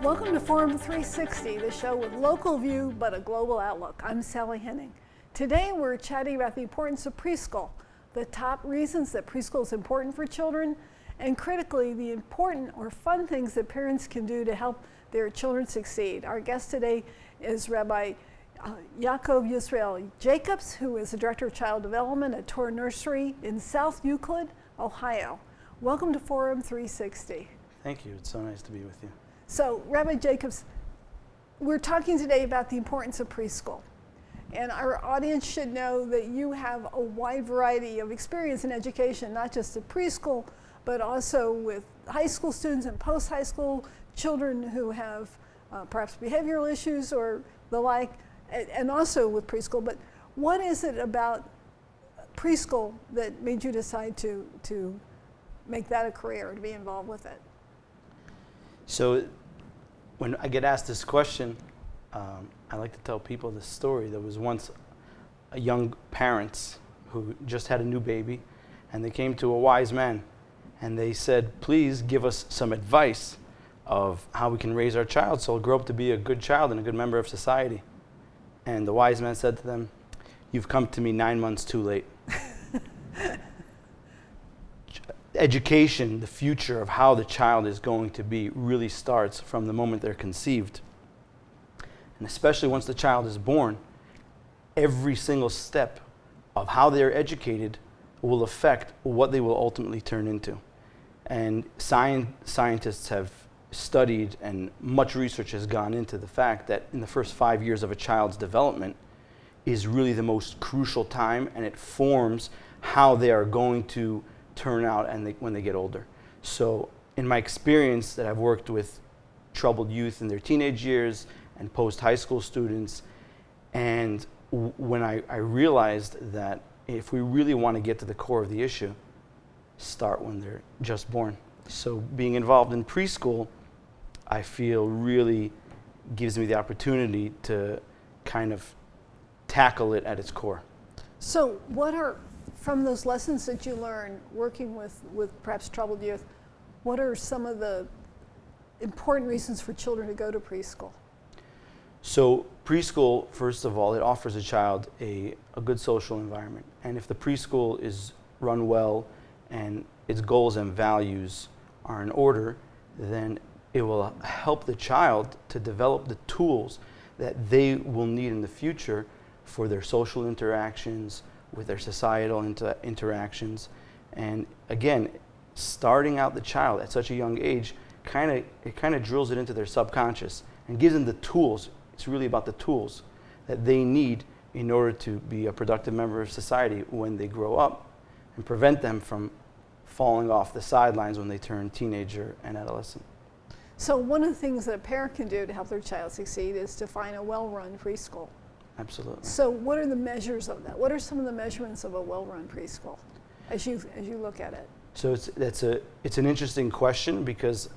Welcome to Forum 360, the show with local view but a global outlook. I'm Sally Henning. Today we're chatting about the importance of preschool, the top reasons that preschool is important for children, and critically, the important or fun things that parents can do to help their children succeed. Our guest today is Rabbi Yaakov Yisroal Jacobs, who is the Director of Child Development at Torah Nursery in South Euclid, Ohio. Welcome to Forum 360. Thank you. It's so nice to be with you. So, Rabbi Jacobs, we're talking today about the importance of preschool. And our audience should know that you have a wide variety of experience in education, not just at preschool, but also with high school students and post-high school children who have perhaps behavioral issues or the like, and also with preschool. But what is it about preschool that made you decide to make that a career, to be involved with it? So when I get asked this question, I like to tell people this story. There was once a young parents who just had a new baby, and they came to a wise man, and they said, please give us some advice of how we can raise our child so he'll grow up to be a good child and a good member of society. And the wise man said to them, you've come to me 9 months too late. Education, the future of how the child is going to be, really starts from the moment they're conceived. And especially once the child is born, every single step of how they're educated will affect what they will ultimately turn into. And scientists have studied, and much research has gone into the fact that in the first 5 years of a child's development is really the most crucial time, and it forms how they are going to turn out when they get older. So in my experience that I've worked with troubled youth in their teenage years and post-high school students, and when I realized that if we really want to get to the core of the issue, start when they're just born. So being involved in preschool, I feel really gives me the opportunity to kind of tackle it at its core. So what are, from those lessons that you learn working with perhaps troubled youth, what are some of the important reasons for children to go to preschool? So preschool, first of all, it offers a child a good social environment. And if the preschool is run well and its goals and values are in order, then it will help the child to develop the tools that they will need in the future for their social interactions, with their societal interactions. And again, starting out the child at such a young age, it kind of drills it into their subconscious and gives them the tools. It's really about the tools that they need in order to be a productive member of society when they grow up, and prevent them from falling off the sidelines when they turn teenager and adolescent. So one of the things that a parent can do to help their child succeed is to find a well-run preschool. Absolutely. So what are the measures of that? What are some of the measurements of a well-run preschool as you look at it? So it's an interesting question, because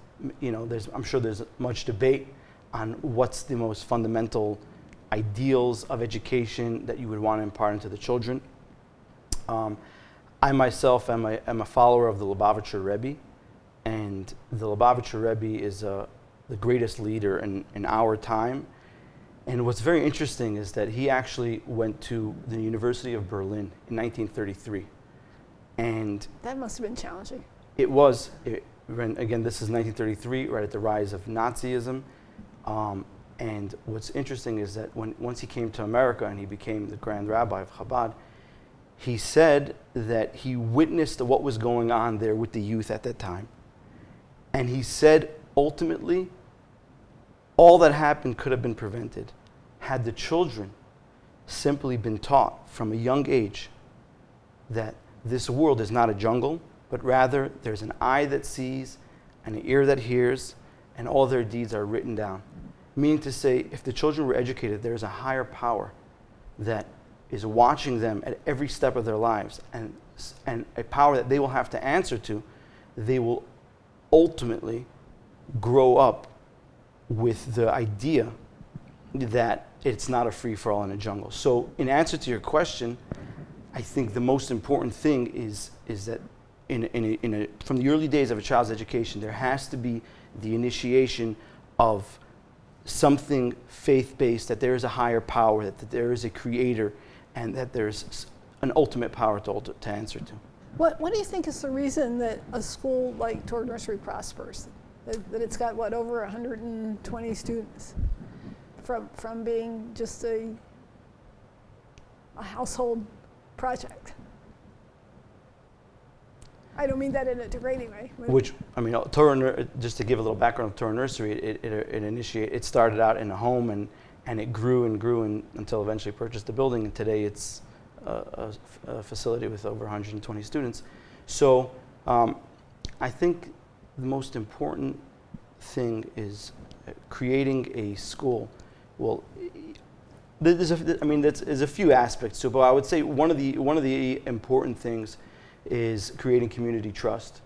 I'm sure there's much debate on what's the most fundamental ideals of education that you would want to impart into the children. I myself am a follower of the Lubavitcher Rebbe, and the Lubavitcher Rebbe is the greatest leader in our time. And what's very interesting is that he actually went to the University of Berlin in 1933. And that must have been challenging. It was. Again, this is 1933, right at the rise of Nazism. And what's interesting is that once he came to America and he became the Grand Rabbi of Chabad, he said that he witnessed what was going on there with the youth at that time. And he said, ultimately, all that happened could have been prevented had the children simply been taught from a young age that this world is not a jungle, but rather there's an eye that sees, and an ear that hears, and all their deeds are written down. Meaning to say, if the children were educated, there's a higher power that is watching them at every step of their lives, and a power that they will have to answer to. They will ultimately grow up with the idea that it's not a free-for-all in a jungle. So in answer to your question, I think the most important thing is that from the early days of a child's education, there has to be the initiation of something faith-based, that there is a higher power, that there is a creator, and that there's an ultimate power to answer to. What do you think is the reason that a school like Torah Nursery prospers? That it's got, over 120 students from being just a household project? I don't mean that in a degrading way. Just to give a little background of Torah Nursery, it started out in a home and it grew and grew until eventually purchased the building, and today it's a facility with over 120 students. So I think the most important thing is creating a school. Well, there's a few aspects to it, but I would say one of the important things is creating community trust.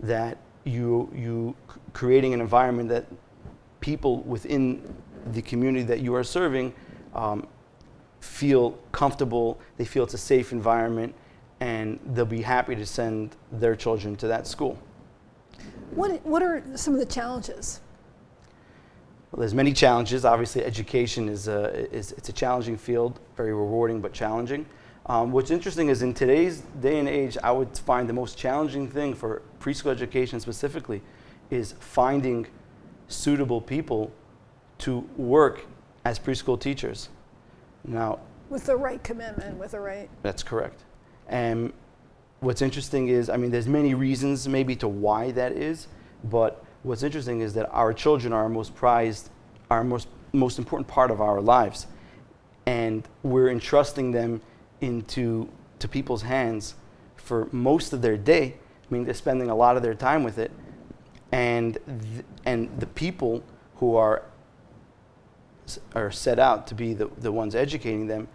That you creating an environment that people within the community that you are serving feel comfortable, they feel it's a safe environment, and they'll be happy to send their children to that school. What are some of the challenges? Well, there's many challenges. Obviously, education it's a challenging field, very rewarding but challenging. What's interesting is in today's day and age, I would find the most challenging thing for preschool education specifically is finding suitable people to work as preschool teachers. Now, with the right commitment, That's correct. And what's interesting is, there's many reasons maybe to why that is, but what's interesting is that our children are our most prized, our most important part of our lives, and we're entrusting them into people's hands for most of their day. They're spending a lot of their time with it, and the people who are set out to be the ones educating them,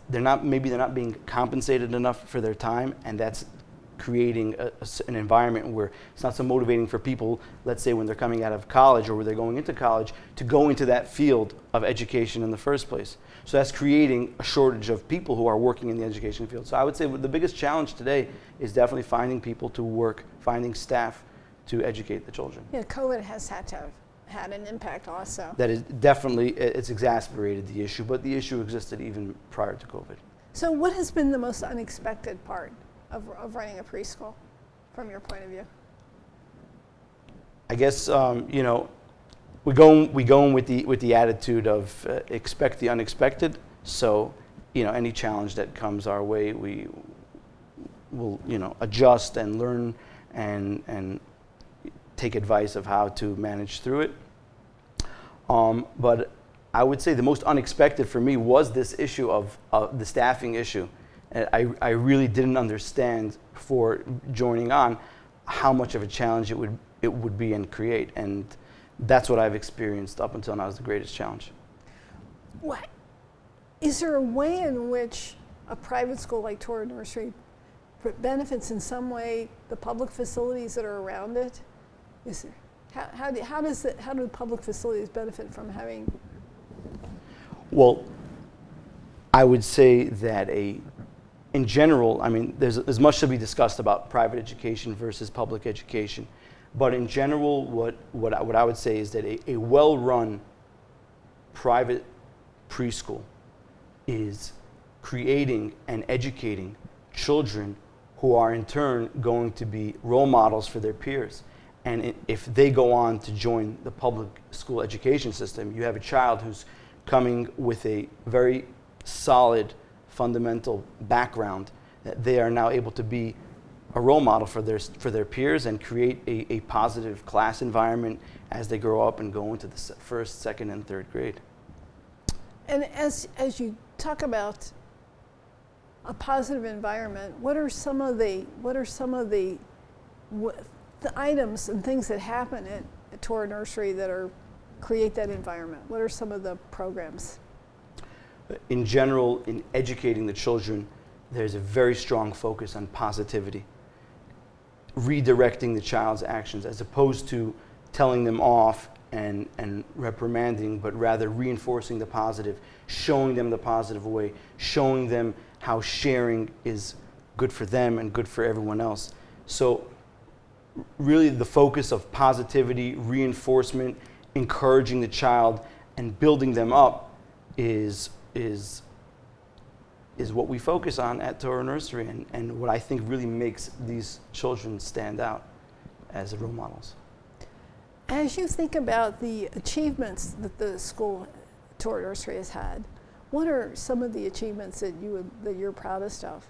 they're not being compensated enough for their time, and that's creating an environment where it's not so motivating for people, let's say when they're coming out of college or where they're going into college, to go into that field of education in the first place. So that's creating a shortage of people who are working in the education field. So I would say the biggest challenge today is definitely finding people to work, finding staff to educate the children. Yeah, COVID has had an impact also. That is definitely, it's exacerbated the issue, but the issue existed even prior to COVID. So what has been the most unexpected part of running a preschool from your point of view? I guess, we go in with the attitude of expect the unexpected. So, any challenge that comes our way, we will, adjust and learn and take advice of how to manage through it. But I would say the most unexpected for me was this issue of the staffing issue. And I really didn't understand before joining on how much of a challenge it would be and create. And that's what I've experienced up until now as the greatest challenge. What? Is there a way in which a private school like Torah Nursery benefits in some way the public facilities that are around it? Is there, how do public facilities benefit from having? Well, I would say that in general, there's much to be discussed about private education versus public education. But in general, what I would say is that a well-run private preschool is creating and educating children who are in turn going to be role models for their peers. And if they go on to join the public school education system, you have a child who's coming with a very solid fundamental background that they are now able to be a role model for their peers and create a positive class environment as they grow up and go into the first, second, and third grade. And as you talk about a positive environment, what are some of the items and things that happen at Torah Nursery that create that environment? What are some of the programs? In general, in educating the children, there's a very strong focus on positivity, redirecting the child's actions as opposed to telling them off and reprimanding, but rather reinforcing the positive, showing them the positive way, showing them how sharing is good for them and good for everyone else. So really the focus of positivity, reinforcement, encouraging the child, and building them up is what we focus on at Torah Nursery, and what I think really makes these children stand out as role models. As you think about the achievements that the school Torah Nursery has had, what are some of the achievements that you're proudest of?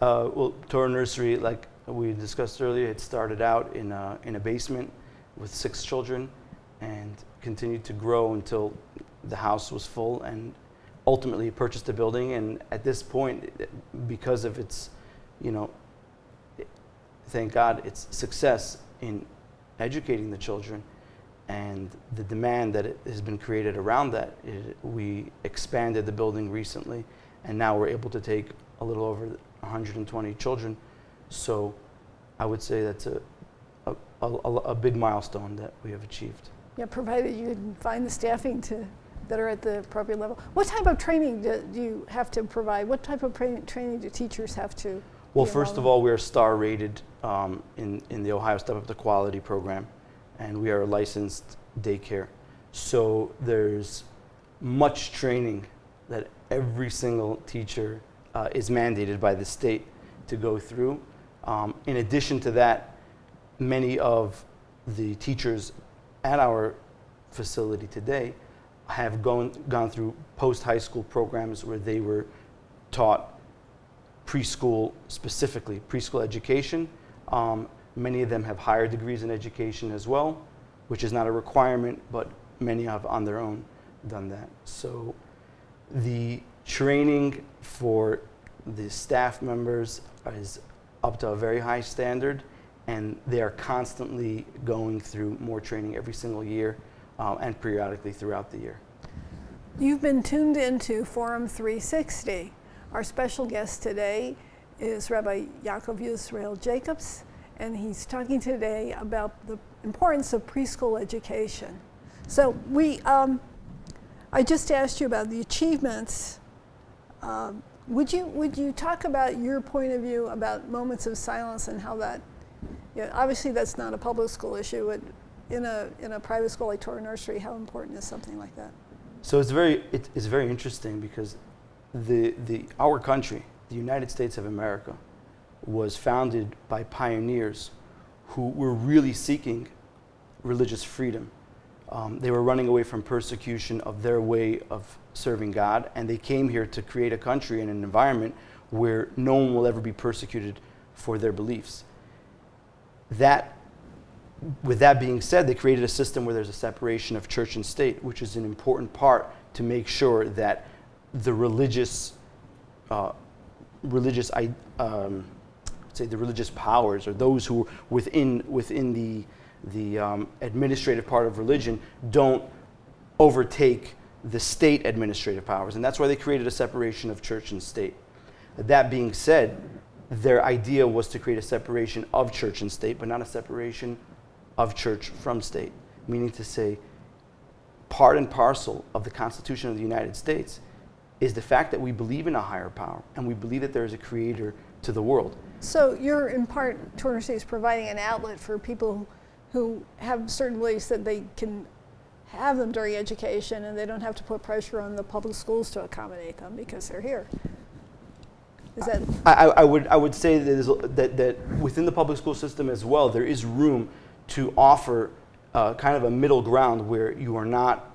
Well, Torah Nursery, like we discussed earlier, it started out in a basement with 6 children and continued to grow until the house was full, and ultimately purchased a building. And at this point, because of its, thank God, its success in educating the children and the demand that has been created around that, we expanded the building recently, and now we're able to take a little over 120 children. So I would say that's a big milestone that we have achieved. Yeah, provided you can find the staffing that are at the appropriate level. What type of training do you have to provide? What type of training do teachers have to? Well, first of all, we're star rated in the Ohio Step Up to Quality program, and we are a licensed daycare. So there's much training that every single teacher is mandated by the state to go through. In addition to that, many of the teachers at our facility today have gone through post-high school programs where they were taught preschool, specifically preschool education. Many of them have higher degrees in education as well, which is not a requirement, but many have on their own done that. So the training for the staff members is up to a very high standard, and they are constantly going through more training every single year and periodically throughout the year. You've been tuned into Forum 360. Our special guest today is Rabbi Yaakov Yisroal Jacobs, and he's talking today about the importance of preschool education. So I just asked you about the achievements. Would you talk about your point of view about moments of silence and how that, obviously that's not a public school issue, but in a private school like Torah Nursery, how important is something like that? So it's very interesting because our country, the United States of America, was founded by pioneers who were really seeking religious freedom. They were running away from persecution of their way of serving God, and they came here to create a country and an environment where no one will ever be persecuted for their beliefs. With that being said, they created a system where there's a separation of church and state, which is an important part to make sure that the religious powers, or those who are within the administrative part of religion, don't overtake the state administrative powers. And that's why they created a separation of church and state. That being said, their idea was to create a separation of church and state, but not a separation of church from state, meaning to say part and parcel of the Constitution of the United States is the fact that we believe in a higher power and we believe that there is a creator to the world. So you're, in part, Torah Nursery is providing an outlet for people who have certain beliefs that they can have them during education, and they don't have to put pressure on the public schools to accommodate them because they're here. Is that? I would say that within the public school system as well, there is room to offer kind of a middle ground where you are not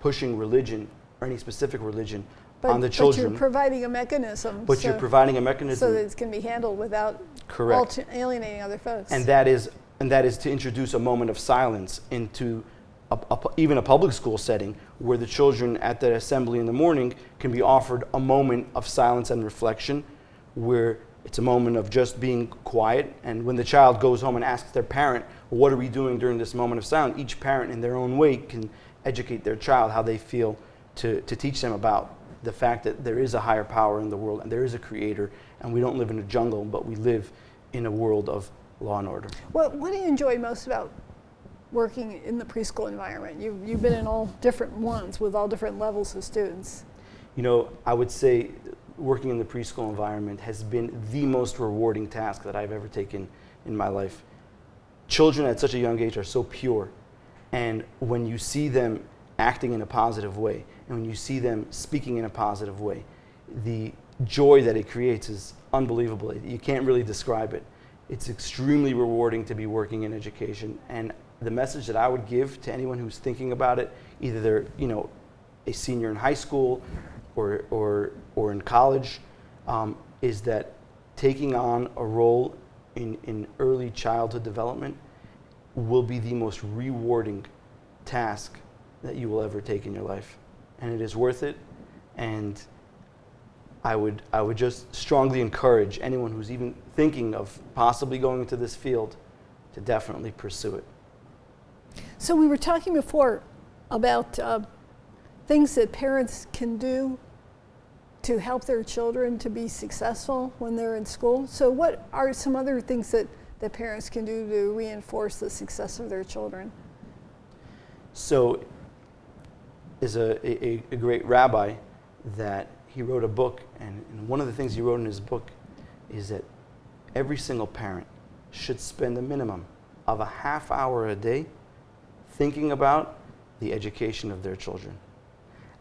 pushing religion or any specific religion on the children. But you're providing a mechanism. But you're providing a mechanism so that it can be handled without alienating other folks. And that is to introduce a moment of silence into even a public school setting where the children at the assembly in the morning can be offered a moment of silence and reflection, where it's a moment of just being quiet. And when the child goes home and asks their parent, well, what are we doing during this moment of silence? Each parent in their own way can educate their child how they feel to teach them about the fact that there is a higher power in the world and there is a creator, and we don't live in a jungle, but we live in a world of law and order. Well, what do you enjoy most about working in the preschool environment? You've been in all different ones with all different levels of students. You know, I would say working in the preschool environment has been the most rewarding task that I've ever taken in my life. Children at such a young age are so pure, and when you see them acting in a positive way, and when you see them speaking in a positive way, the joy that it creates is unbelievable. You can't really describe it. It's extremely rewarding to be working in education, and the message that I would give to anyone who's thinking about it, either they're, you know, a senior in high school or in college, is that taking on a role in early childhood development will be the most rewarding task that you will ever take in your life, and it is worth it. And I would just strongly encourage anyone who's even thinking of possibly going into this field to definitely pursue it. So we were talking before about things that parents can do to help their children to be successful when they're in school. So what are some other things that parents can do to reinforce the success of their children? So is a great rabbi that he wrote a book, and one of the things he wrote in his book is that every single parent should spend a minimum of a half hour a day thinking about the education of their children.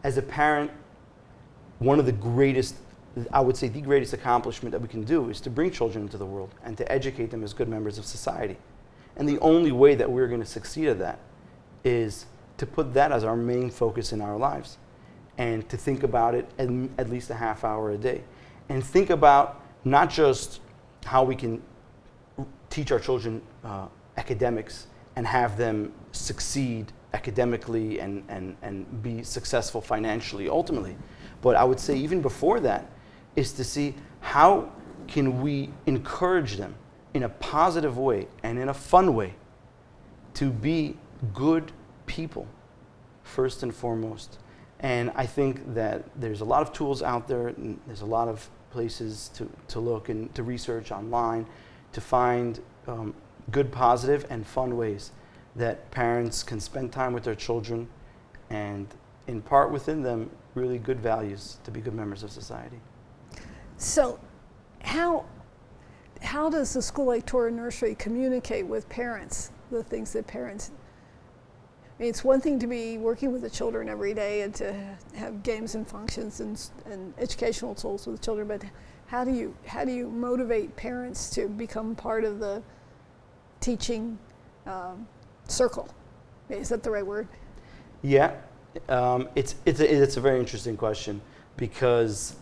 As a parent, one of the greatest, I would say the greatest accomplishment that we can do is to bring children into the world and to educate them as good members of society. And the only way that we're going to succeed at that is to put that as our main focus in our lives, and to think about it at least a half hour a day. And think about not just how we can teach our children academics and have them succeed academically and be successful financially ultimately, but I would say even before that is to see how can we encourage them in a positive way and in a fun way to be good people first and foremost. And I think that there's a lot of tools out there, and there's a lot of places to look and to research online to find good, positive, and fun ways that parents can spend time with their children and impart within them really good values to be good members of society. So how does a school like Torah Nursery communicate with parents the things that parents, I mean, it's one thing to be working with the children every day and to have games and functions and educational tools with the children, but how do you motivate parents to become part of the teaching circle? Is that the right word? Yeah, it's a very interesting question, because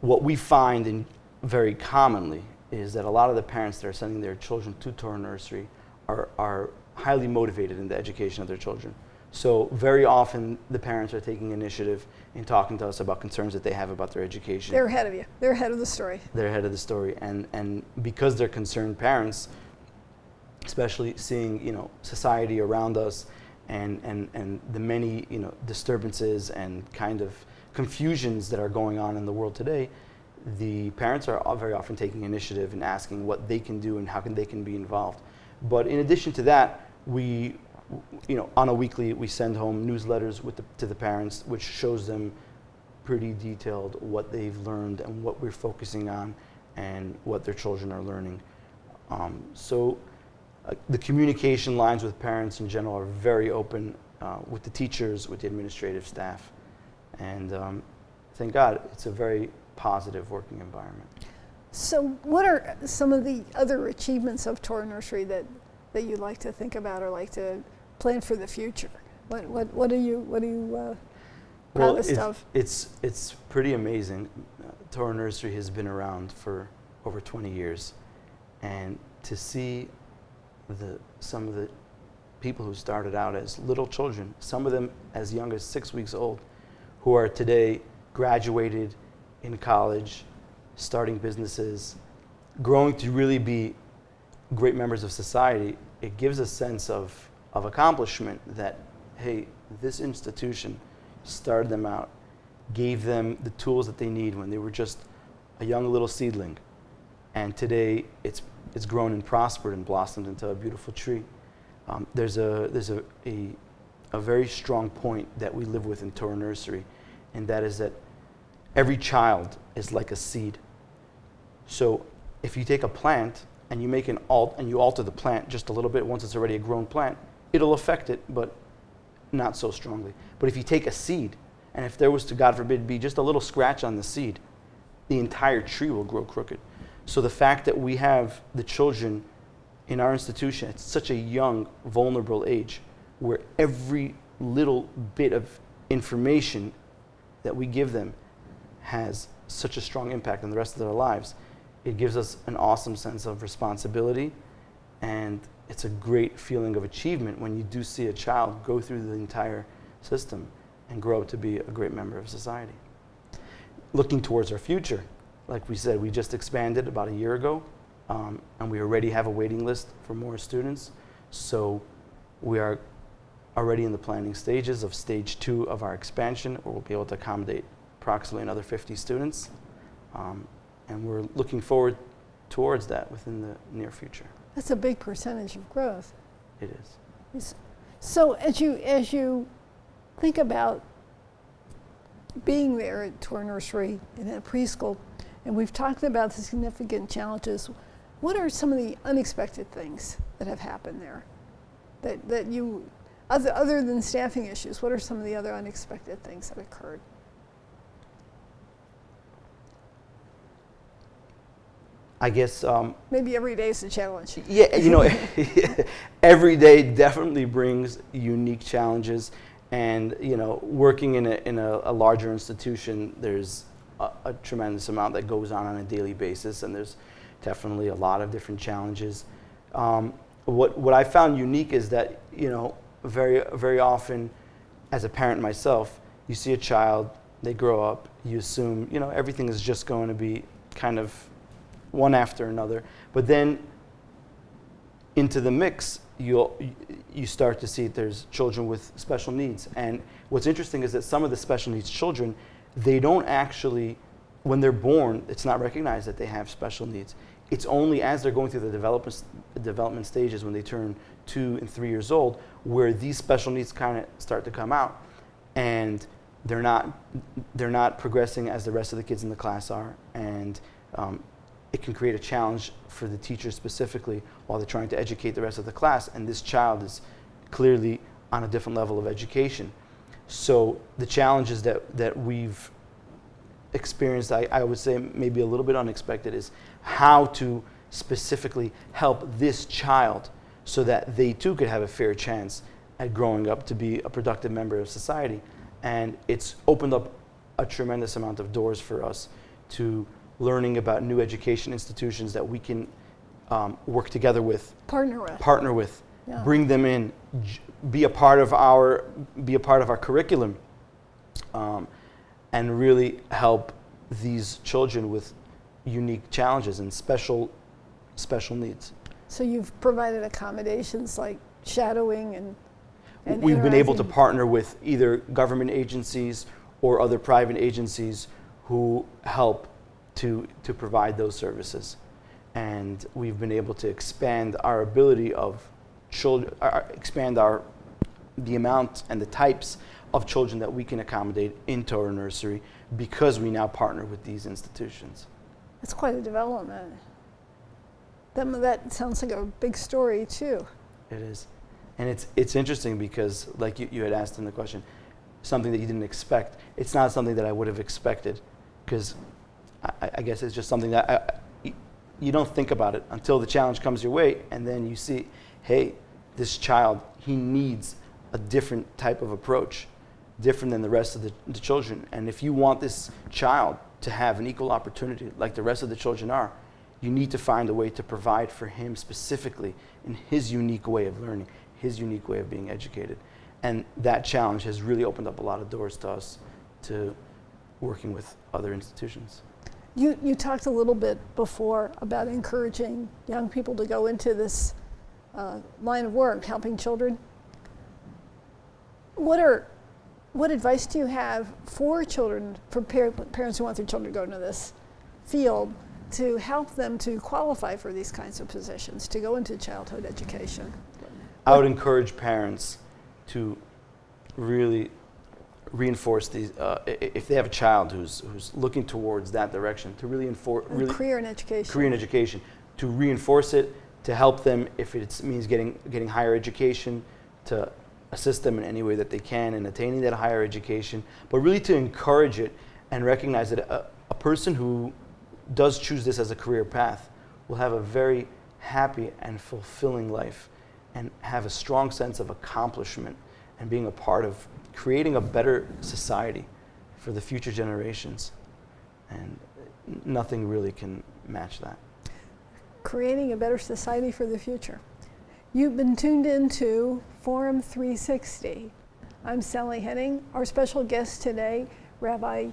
what we find very commonly is that a lot of the parents that are sending their children to Torah Nursery are highly motivated in the education of their children. So very often the parents are taking initiative in talking to us about concerns that they have about their education. They're ahead of you. They're ahead of the story. They're ahead of the story, and because they're concerned parents, especially seeing, you know, society around us and the many, you know, disturbances and kind of confusions that are going on in the world today, the parents are very often taking initiative and asking what they can do and how they can be involved. But in addition to that, we, you know, on a weekly, we send home newsletters to the parents, which shows them pretty detailed what they've learned and what we're focusing on and what their children are learning. So the communication lines with parents in general are very open, with the teachers, with the administrative staff, and thank God it's a very positive working environment. So what are some of the other achievements of Torah Nursery that you'd like to think about or like to plan for the future? What are you proudest of? It's pretty amazing. Torah Nursery has been around for over 20 years, and to see some of the people who started out as little children, some of them as young as 6 weeks old, who are today graduated in college, starting businesses, growing to really be great members of society, it gives a sense of accomplishment that, hey, this institution started them out, gave them the tools that they need when they were just a young little seedling. And today it's grown and prospered and blossomed into a beautiful tree. there's a very strong point that we live with in Torah Nursery, and that is that every child is like a seed. So if you take a plant and you make and you alter the plant just a little bit once it's already a grown plant, it'll affect it, but not so strongly. But if you take a seed, and if there was to, God forbid, be just a little scratch on the seed, the entire tree will grow crooked. So the fact that we have the children in our institution at such a young, vulnerable age, where every little bit of information that we give them has such a strong impact on the rest of their lives, it gives us an awesome sense of responsibility, and it's a great feeling of achievement when you do see a child go through the entire system and grow up to be a great member of society. Looking towards our future, like we said, we just expanded about a year ago, and we already have a waiting list for more students. So we are already in the planning stages of stage 2 of our expansion, where we'll be able to accommodate approximately another 50 students. And we're looking forward towards that within the near future. That's a big percentage of growth. It is. So as you think about being there at Torah Nursery and at preschool, and we've talked about the significant challenges, what are some of the unexpected things that have happened there? That you, other than staffing issues, what are some of the other unexpected things that occurred? I guess maybe every day is a challenge. Yeah, every day definitely brings unique challenges, and working in a larger institution, there's a tremendous amount that goes on a daily basis, and there's definitely a lot of different challenges. What I found unique is that very very often, as a parent myself, you see a child, they grow up, you assume everything is just going to be kind of one after another, but then into the mix you start to see there's children with special needs. And what's interesting is that some of the special needs children, they don't actually, when they're born, it's not recognized that they have special needs. It's only as they're going through the development stages, when they turn 2 and 3 years old, where these special needs kind of start to come out, and they're not progressing as the rest of the kids in the class are, and it can create a challenge for the teacher specifically while they're trying to educate the rest of the class, and this child is clearly on a different level of education. So the challenges that we've experienced, I would say maybe a little bit unexpected, is how to specifically help this child so that they too could have a fair chance at growing up to be a productive member of society. And it's opened up a tremendous amount of doors for us to learning about new education institutions that we can work together with, partner with, yeah. Bring them in, be a part of our curriculum, and really help these children with unique challenges and special needs. So you've provided accommodations like shadowing and we've been able to partner with either government agencies or other private agencies who help to provide those services. And we've been able to expand our ability of children, the amount and the types of children that we can accommodate in Torah Nursery, because we now partner with these institutions. That's quite a development. That sounds like a big story too. It is. And it's interesting because, like you had asked in the question, something that you didn't expect. It's not something that I would have expected, because I guess it's just something that you don't think about it until the challenge comes your way, and then you see, hey, this child, he needs a different type of approach, different than the rest of the children. And if you want this child to have an equal opportunity like the rest of the children are, you need to find a way to provide for him specifically in his unique way of learning, his unique way of being educated. And that challenge has really opened up a lot of doors to us to working with other institutions. You talked a little bit before about encouraging young people to go into this line of work, helping children. What advice do you have for children, for parents who want their children to go into this field, to help them to qualify for these kinds of positions, to go into childhood education? I would encourage parents to really reinforce these, if they have a child who's looking towards that direction, to really career and education. Career and education, to reinforce it, to help them if it means getting higher education, to assist them in any way that they can in attaining that higher education, but really to encourage it and recognize that a person who does choose this as a career path will have a very happy and fulfilling life and have a strong sense of accomplishment and being a part of creating a better society for the future generations. And nothing really can match that. Creating a better society for the future. You've been tuned into Forum 360. I'm Sally Henning. Our special guest today, Rabbi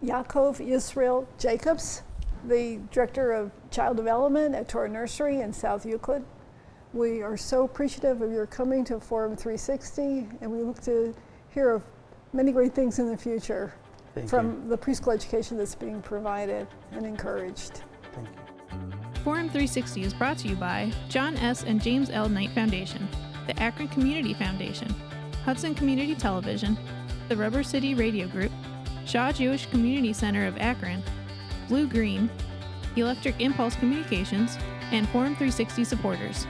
Yaakov Yisroal Jacobs, the Director of Child Development at Torah Nursery in South Euclid. We are so appreciative of your coming to Forum 360, and we look to hear of many great things in the future from the preschool education that's being provided and encouraged. Thank you. Forum 360 is brought to you by John S. and James L. Knight Foundation, the Akron Community Foundation, Hudson Community Television, the Rubber City Radio Group, Shaw Jewish Community Center of Akron, Blue Green, Electric Impulse Communications, and Forum 360 supporters.